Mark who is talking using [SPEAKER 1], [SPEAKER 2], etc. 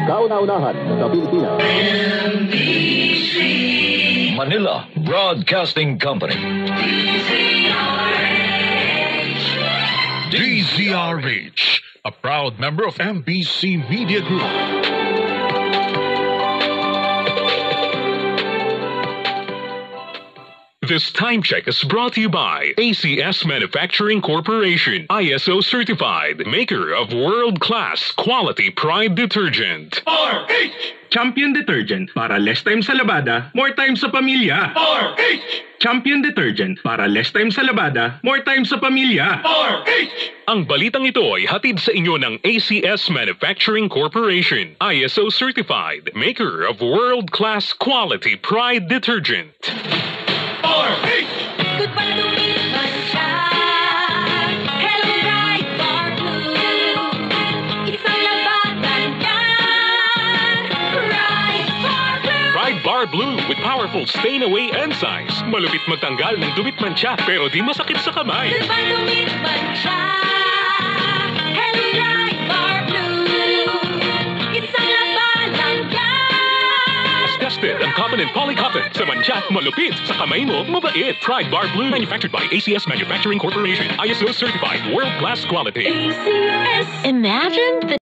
[SPEAKER 1] Kauna-unahan sa Pilipinas.
[SPEAKER 2] Manila Broadcasting Company.
[SPEAKER 3] DZRH, a proud member of MBC Media Group.
[SPEAKER 4] This time check is brought to you by ACS Manufacturing Corporation, ISO certified, maker of world-class quality Pride detergent.
[SPEAKER 5] RH! Champion Detergent para less time sa labada, more time sa pamilya. RH! Champion Detergent para less time sa labada, more time sa pamilya. RH!
[SPEAKER 4] Ang balitang ito ay hatid sa inyo ng ACS Manufacturing Corporation, ISO certified, maker of world-class quality Pride detergent.
[SPEAKER 6] Good pa naman siya. Hello, Bright Bar Blue. Isang labatan yan. Bright Bar Blue.
[SPEAKER 4] Pride Bar Blue with powerful stain-away enzymes. Malupit magtanggal ng dumit mancha pero di masakit sa kamay.
[SPEAKER 6] Good pa naman siya. Hello, Bright Bar Blue. Isang labatan yan.
[SPEAKER 4] Tested ang cotton and polycotton. Sa mancha, malupit. Sa kamay mo, mabait. Pride Bar Blue, manufactured by ACS Manufacturing Corporation. ISO certified, world-class quality.
[SPEAKER 6] ACS. Imagine the